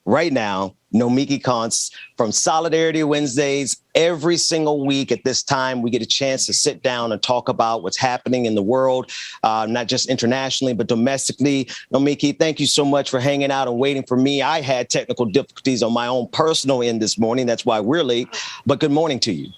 right now, Nomiki Konst from Solidarity Wednesdays. Every single week at this time, we get a chance to sit down and talk about what's happening in the world, not just internationally, but domestically. Nomiki, thank you so much for hanging out and waiting for me. I had technical difficulties on my own personal end this morning. That's why we're late. But good morning to you.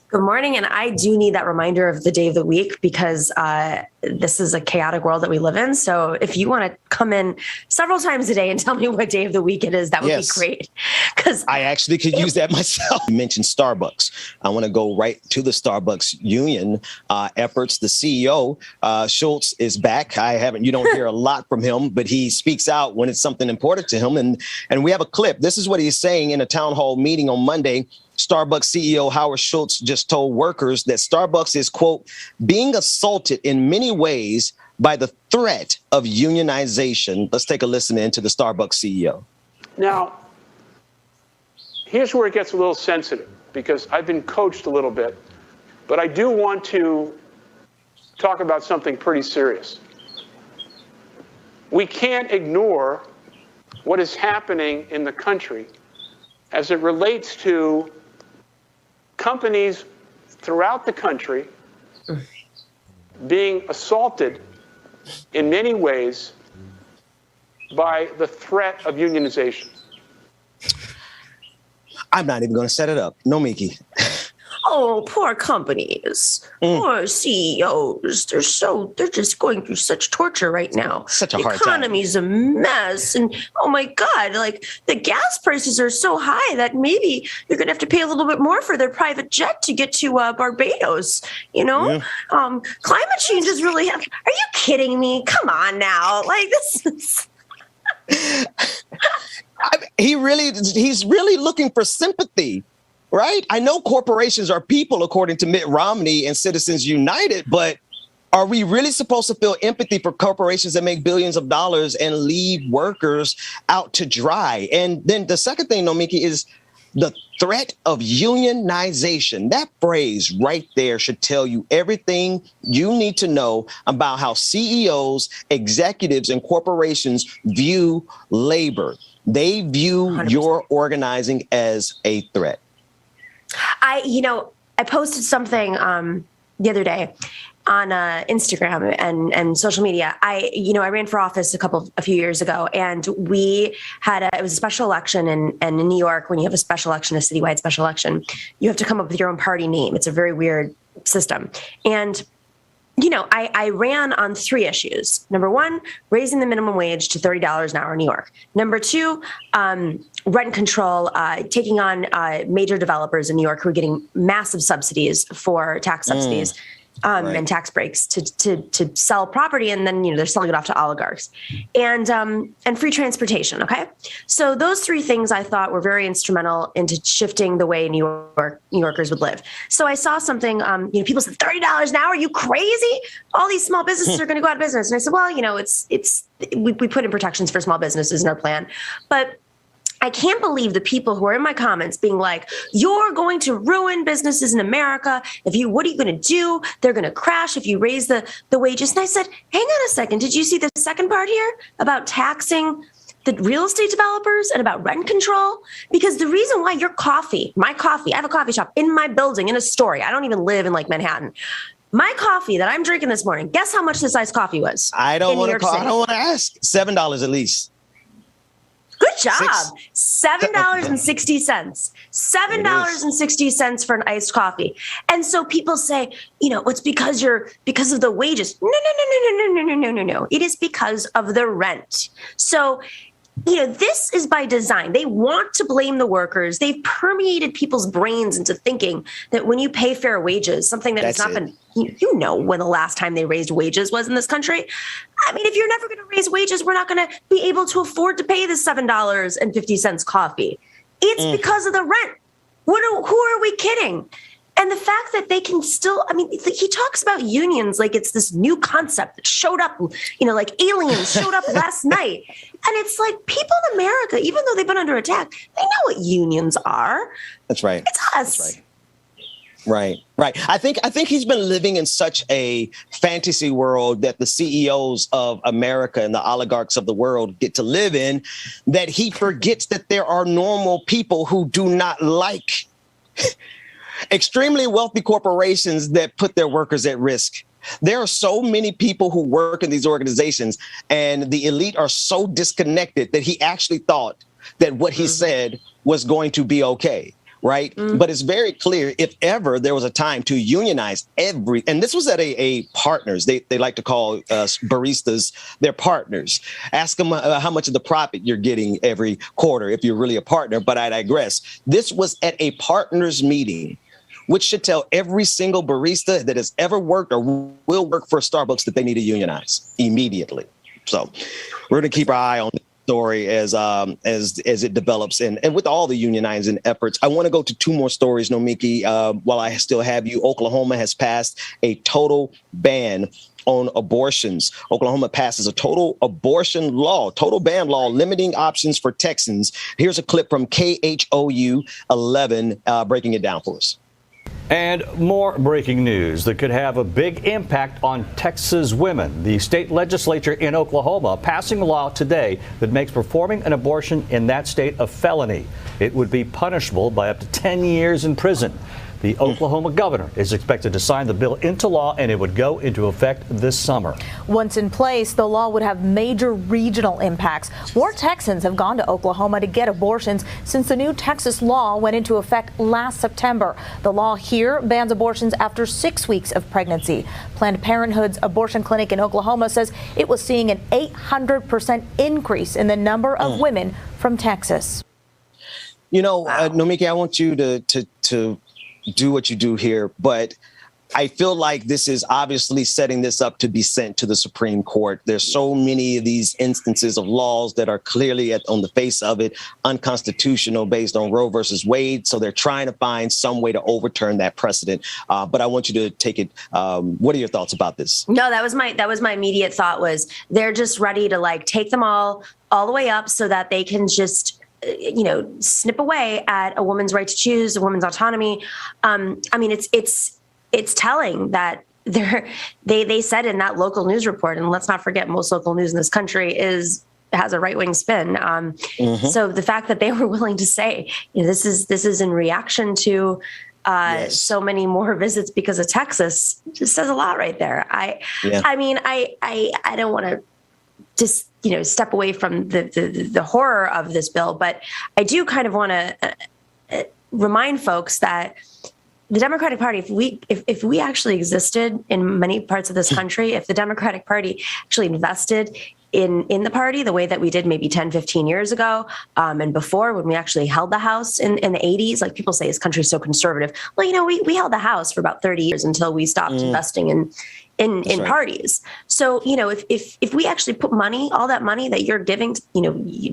Good morning. And I do need that reminder of the day of the week because this is a chaotic world that we live in. So if you want to come in several times a day and tell me what day of the week it is, that would be great. Because I actually could use that myself. You mentioned Starbucks. I want to go right to the Starbucks union efforts. The CEO, Schultz, is back. You don't hear a lot from him, but he speaks out when it's something important to him. And we have a clip. This is what he's saying in a town hall meeting on Monday. Starbucks CEO Howard Schultz just told workers that Starbucks is, quote, being assaulted in many ways by the threat of unionization. Let's take a listen in to the Starbucks CEO. Now, here's where it gets a little sensitive because I've been coached a little bit, but I do want to talk about something pretty serious. We can't ignore what is happening in the country as it relates to companies throughout the country being assaulted in many ways by the threat of unionization. I'm not even going to set it up. Nomiki. Oh, poor companies, poor CEOs. They're just going through such torture right now. Such a hard time. The economy's a mess. And oh my God, like the gas prices are so high that maybe you're going to have to pay a little bit more for their private jet to get to Barbados. You know, climate change is really, are you kidding me? Come on now. Like this is. He's really looking for sympathy. Right? I know corporations are people, according to Mitt Romney and Citizens United, but are we really supposed to feel empathy for corporations that make billions of dollars and leave workers out to dry? And then the second thing, Nomiki, is the threat of unionization. That phrase right there should tell you everything you need to know about how CEOs, executives, and corporations view labor. They view 100%. Your organizing as a threat. I posted something the other day on Instagram and social media. I ran for office a few years ago, and we had it was a special election, and in New York, when you have a special election, a citywide special election, you have to come up with your own party name. It's a very weird system, and I ran on 3 issues. Number 1, raising the minimum wage to $30 an hour in New York. Number 2, rent control, taking on major developers in New York who are getting massive subsidies for tax subsidies. And tax breaks to sell property, and then they're selling it off to oligarchs, and free transportation. Okay, so those 3 things I thought were very instrumental into shifting the way New Yorkers would live. So I saw something. People said $30 an hour. Are you crazy? All these small businesses are going to go out of business. And I said, well, we put in protections for small businesses in our plan, but I can't believe the people who are in my comments being like, you're going to ruin businesses in America. What are you going to do? They're going to crash if you raise the wages. And I said, hang on a second. Did you see the second part here about taxing the real estate developers and about rent control? Because the reason why my coffee, I have a coffee shop in my building in Astoria. I don't even live in Manhattan. My coffee that I'm drinking this morning, guess how much this iced coffee was? I don't want to ask. $7 at least. Good job. $7.60. $7.60 for an iced coffee. And so people say, it's because of the wages. No. It is because of the rent. So, this is by design. They want to blame the workers. They've permeated people's brains into thinking that when you pay fair wages, something that has not been, when the last time they raised wages was in this country. I mean, if you're never going to raise wages, we're not going to be able to afford to pay the $7.50 coffee. It's because of the rent. Who are we kidding? And the fact that they can still, he talks about unions like it's this new concept that showed up, like aliens showed up last night. And it's like people in America, even though they've been under attack, they know what unions are. That's right. It's us. That's right. Right. I think he's been living in such a fantasy world that the CEOs of America and the oligarchs of the world get to live in, that he forgets that there are normal people who do not like extremely wealthy corporations that put their workers at risk. There are so many people who work in these organizations, and the elite are so disconnected that he actually thought that what he said was going to be okay. Right. But it's very clear, if ever there was a time to unionize and this was at a partners, they like to call baristas their partners. Ask them how much of the profit you're getting every quarter if you're really a partner. But I digress. This was at a partners meeting, which should tell every single barista that has ever worked or will work for Starbucks that they need to unionize immediately. So we're going to keep our eye on story as it develops and with all the unionizing efforts. I want to go to two more stories, Nomiki, while I still have you. Oklahoma has passed a total ban on abortions. Oklahoma passes a total ban law limiting options for Texans. Here's a clip from KHOU 11 breaking it down for us. And more breaking news that could have a big impact on Texas women. The state legislature in Oklahoma passing a law today that makes performing an abortion in that state a felony. It would be punishable by up to 10 years in prison. The Oklahoma governor is expected to sign the bill into law, and it would go into effect this summer. Once in place, the law would have major regional impacts. More Texans have gone to Oklahoma to get abortions since the new Texas law went into effect last September. The law here bans abortions after 6 weeks of pregnancy. Planned Parenthood's abortion clinic in Oklahoma says it was seeing an 800% increase in the number of women from Texas. You know, Nomiki, I want you to do what you do here, but I feel like this is obviously setting this up to be sent to the Supreme Court. There's so many of these instances of laws that are clearly on the face of it unconstitutional based on Roe versus Wade. So they're trying to find some way to overturn that precedent. But I want you to take it. What are your thoughts about this? No, that was my immediate thought was they're just ready to take them all the way up so that they can just snip away at a woman's right to choose, a woman's autonomy. I mean, it's telling that they said in that local news report, and let's not forget most local news in this country has a right-wing spin. So the fact that they were willing to say, this is in reaction to so many more visits because of Texas, just says a lot right there. I mean, I don't want to just step away from the horror of this bill, but I do kind of want to remind folks that the Democratic Party, if we actually existed in many parts of this country, if the Democratic Party actually invested in the party the way that we did maybe 10, 15 years ago, and before when we actually held the House in the 80s, like people say this country's so conservative. Well, we held the House for about 30 years until we stopped investing in parties. So, if we actually put money, all that money that you're giving,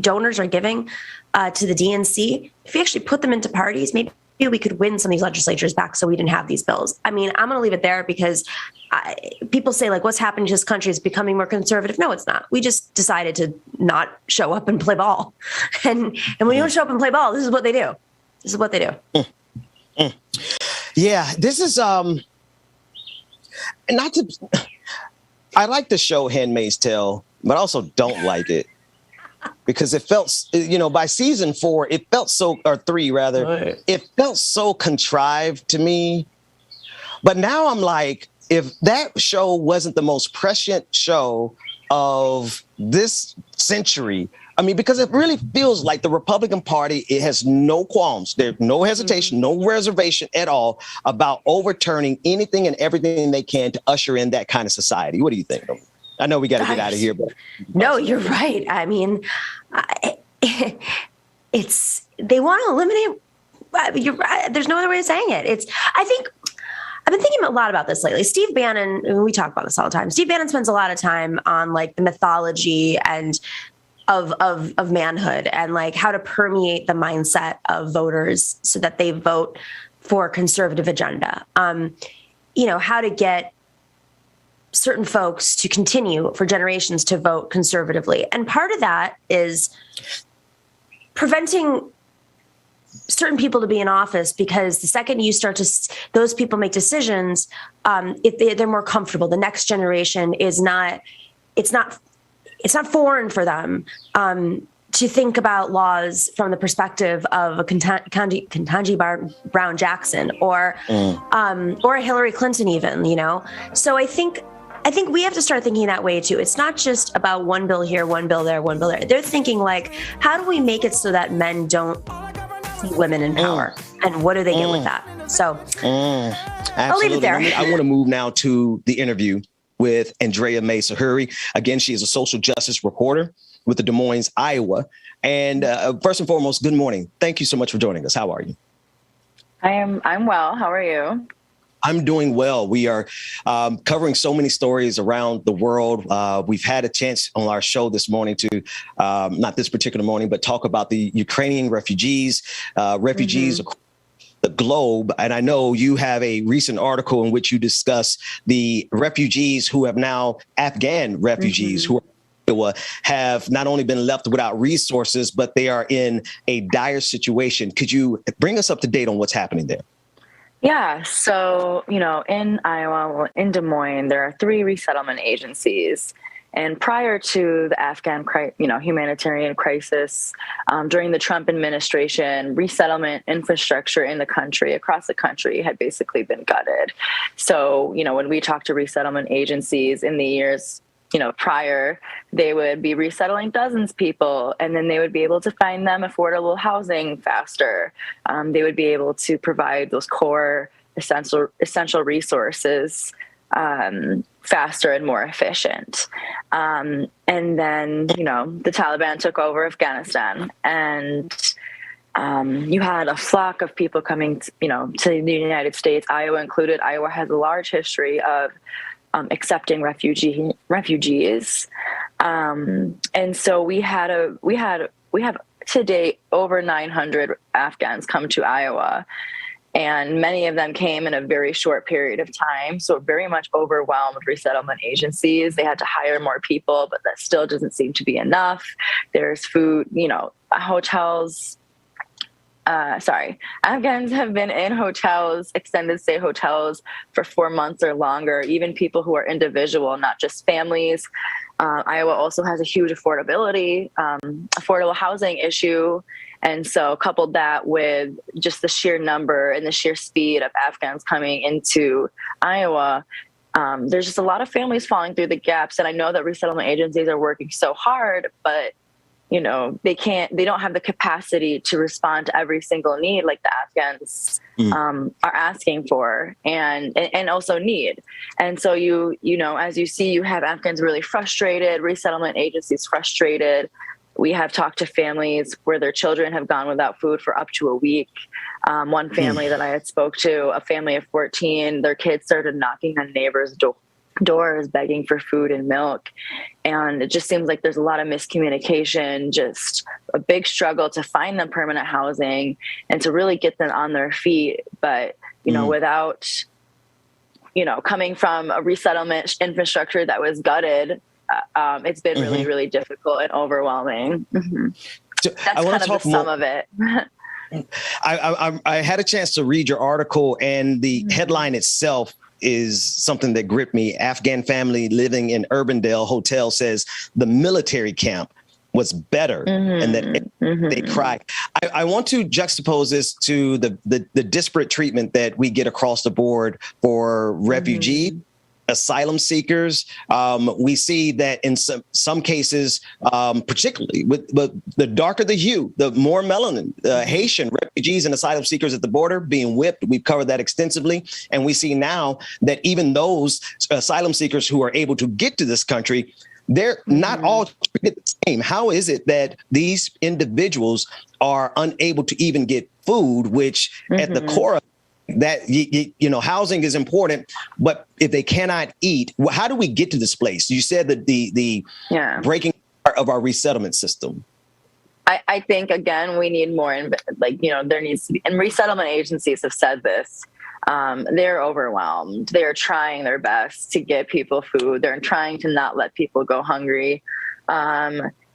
donors are giving to the DNC, if we actually put them into parties, maybe we could win some of these legislatures back so we didn't have these bills. I mean, I'm going to leave it there because people say, what's happening to this country is becoming more conservative. No, it's not. We just decided to not show up and play ball. And when you don't show up and play ball, this is what they do. This is what they do. Yeah, this is I like the show Handmaid's Tale, but I also don't like it because it felt, by season 4, it felt or 3 rather, right. It felt so contrived to me. But now I'm like, if that show wasn't the most prescient show of this century, I mean, because it really feels like the Republican Party, it has no qualms. There's no hesitation, no reservation at all about overturning anything and everything they can to usher in that kind of society. What do you think? I know we got to get out of here, but no, you're right. I mean, they want to eliminate. You're right. There's no other way of saying it. I've been thinking a lot about this lately. Steve Bannon, and we talk about this all the time. Steve Bannon spends a lot of time on the mythology and of manhood and how to permeate the mindset of voters so that they vote for a conservative agenda. How to get certain folks to continue for generations to vote conservatively. And part of that is preventing certain people to be in office, because the second you start to, those people make decisions, they're more comfortable. The next generation is not, it's not foreign for them to think about laws from the perspective of a Ketanji Brown Jackson or a Hillary Clinton even, you know? So I think we have to start thinking that way too. It's not just about one bill here, one bill there, one bill there. They're thinking like, how do we make it so that men don't see women in power? And what do they get with that? So I'll leave it there. I want to move now to the interview with Andrea May Sahuri. Again, she is a social justice reporter with the Des Moines, Iowa. And first and foremost, good morning. Thank you so much for joining us. How are you? I'm well. How are you? I'm doing well. We are covering so many stories around the world. We've had a chance on our show this morning to, not this particular morning, but talk about the Ukrainian refugees across the globe. And I know you have a recent article in which you discuss the refugees who have now, Afghan refugees who have not only been left without resources, but they are in a dire situation. Could you bring us up to date on what's happening there? Yeah. So, in Iowa, well, in Des Moines, there are 3 resettlement agencies. And prior to the Afghan, humanitarian crisis, during the Trump administration, resettlement infrastructure in the country, across the country, had basically been gutted. So, when we talk to resettlement agencies in the years prior, they would be resettling dozens of people, and then they would be able to find them affordable housing faster. They would be able to provide those core essential resources faster and more efficient. And then, the Taliban took over Afghanistan, and you had a flock of people coming, to the United States, Iowa included. Iowa has a large history of accepting refugees, and so we have to date over 900 Afghans come to Iowa, and many of them came in a very short period of time. So very much overwhelmed resettlement agencies. They had to hire more people, but that still doesn't seem to be enough. There's food, hotels. Afghans have been in hotels, extended stay hotels, for 4 months or longer, even people who are individual, not just families. Iowa also has a huge affordable housing issue. And so coupled that with just the sheer number and the sheer speed of Afghans coming into Iowa, there's just a lot of families falling through the gaps. And I know that resettlement agencies are working so hard, but they don't have the capacity to respond to every single need like the Afghans are asking for and also need. And so as you see, you have Afghans really frustrated, resettlement agencies frustrated. We have talked to families where their children have gone without food for up to a week. One family that I had spoke to, a family of 14, their kids started knocking on neighbors' doors begging for food and milk. And it just seems like there's a lot of miscommunication, just a big struggle to find them permanent housing and to really get them on their feet. But, without, coming from a resettlement infrastructure that was gutted, it's been really, really difficult and overwhelming. That's kind of the sum of it. I had a chance to read your article, and the headline itself is something that gripped me. Afghan family living in Urbandale Hotel says the military camp was better and that they cried. I want to juxtapose this to the disparate treatment that we get across the board for refugee asylum seekers. We see that in some cases, particularly with the darker the hue, the more melanin, Haitian refugees and asylum seekers at the border being whipped. We've covered that extensively. And we see now that even those asylum seekers who are able to get to this country, they're not all treated the same. How is it that these individuals are unable to even get food, which at the core of that, housing is important, but if they cannot eat, how do we get to this place? You said that the breaking part of our resettlement system. I think, again, we need more, there needs to be, and resettlement agencies have said this, they're overwhelmed. They're trying their best to get people food. They're trying to not let people go hungry.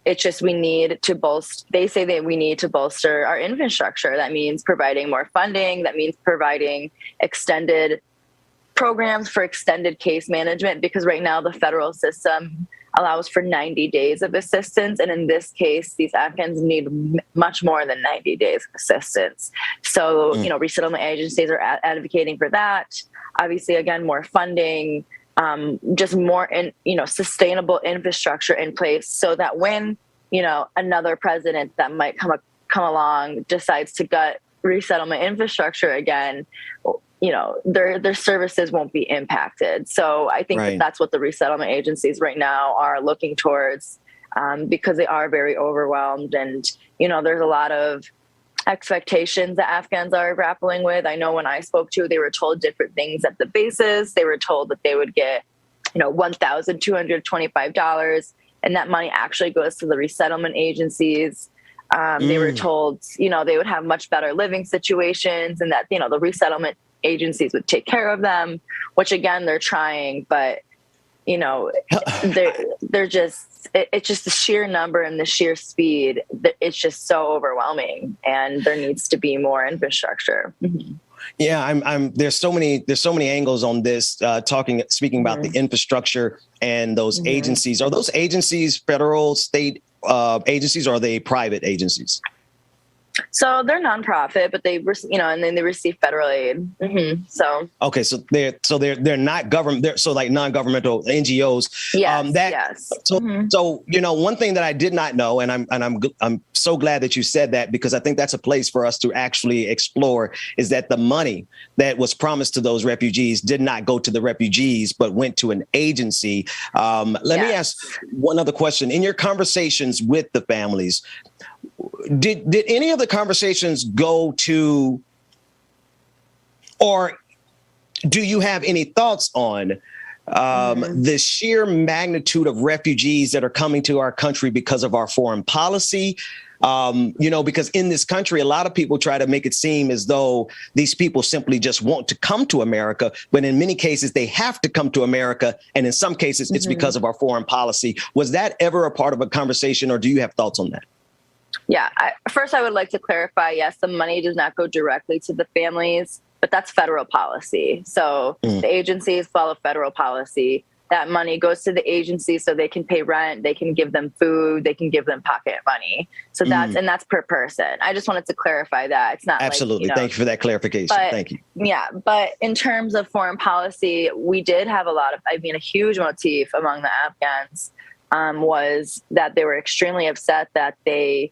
it's just we need to bolster. They say that we need to bolster our infrastructure. That means providing more funding. That means providing extended programs for extended case management, because right now the federal system allows for 90 days of assistance. And in this case, these Afghans need much more than 90 days of assistance. So, resettlement agencies are advocating for that. Obviously, again, more funding, just more sustainable infrastructure in place, so that when, another president that might come along decides to gut resettlement infrastructure again, their services won't be impacted. So I think that's what the resettlement agencies right now are looking towards, because they are very overwhelmed. And, there's a lot of expectations that Afghans are grappling with. I know when I spoke to, they were told different things at the bases. They were told that they would get, $1,225, and that money actually goes to the resettlement agencies. They were told, they would have much better living situations, and that, the resettlement agencies would take care of them, which again, they're trying, but, they're just, it's just the sheer number and the sheer speed. It's just so overwhelming, and there needs to be more infrastructure. Yeah, there's so many angles on this, speaking about the infrastructure and those agencies. Are those agencies federal, state agencies, or are they private agencies? So they're nonprofit, but they, and then they receive federal aid. So okay, so they're not government. They're like non-governmental NGOs. Yes. Yes. So one thing that I did not know, and I'm so glad that you said that, because I think that's a place for us to actually explore, is that the money that was promised to those refugees did not go to the refugees, but went to an agency. Let me ask one other question. In your conversations with the families, did any of the conversations go to, or do you have any thoughts on the sheer magnitude of refugees that are coming to our country because of our foreign policy? Because in this country, a lot of people try to make it seem as though these people simply just want to come to America. But in many cases, they have to come to America. And in some cases, it's because of our foreign policy. Was that ever a part of a conversation, or do you have thoughts on that? Yeah. First, I would like to clarify, yes, the money does not go directly to the families, but that's federal policy. So the agencies follow federal policy. That money goes to the agency so they can pay rent, they can give them food, they can give them pocket money. So that's per person. I just wanted to clarify that. It's not absolutely. Thank you for that clarification. Thank you. Yeah. But in terms of foreign policy, we did have a huge motif among the Afghans was that they were extremely upset that they,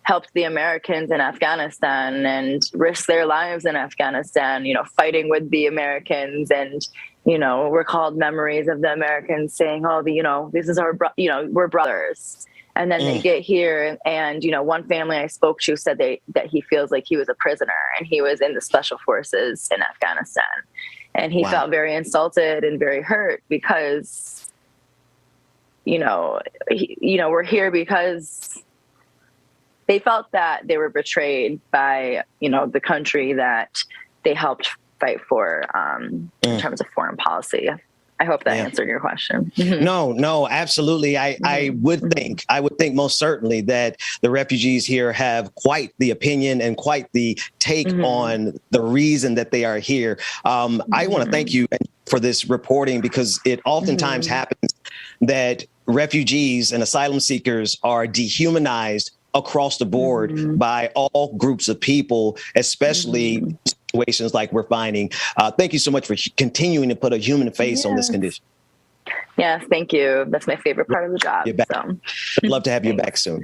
helped the Americans in Afghanistan and risked their lives in Afghanistan, fighting with the Americans, and, recalled memories of the Americans saying, oh, this is our, we're brothers. And then they get here, and, one family I spoke to said that he feels like he was a prisoner, and he was in the special forces in Afghanistan. And he felt very insulted and very hurt because, we're here because they felt that they were betrayed by, the country that they helped fight for in terms of foreign policy. I hope that answered your question. No, absolutely. I would think most certainly that the refugees here have quite the opinion and quite the take on the reason that they are here. I want to thank you for this reporting, because it oftentimes happens that refugees and asylum seekers are dehumanized across the board by all groups of people, especially situations like we're finding. Thank you so much for continuing to put a human face on this condition. Yes, thank you. That's my favorite part of the job. I'd love to have you back soon.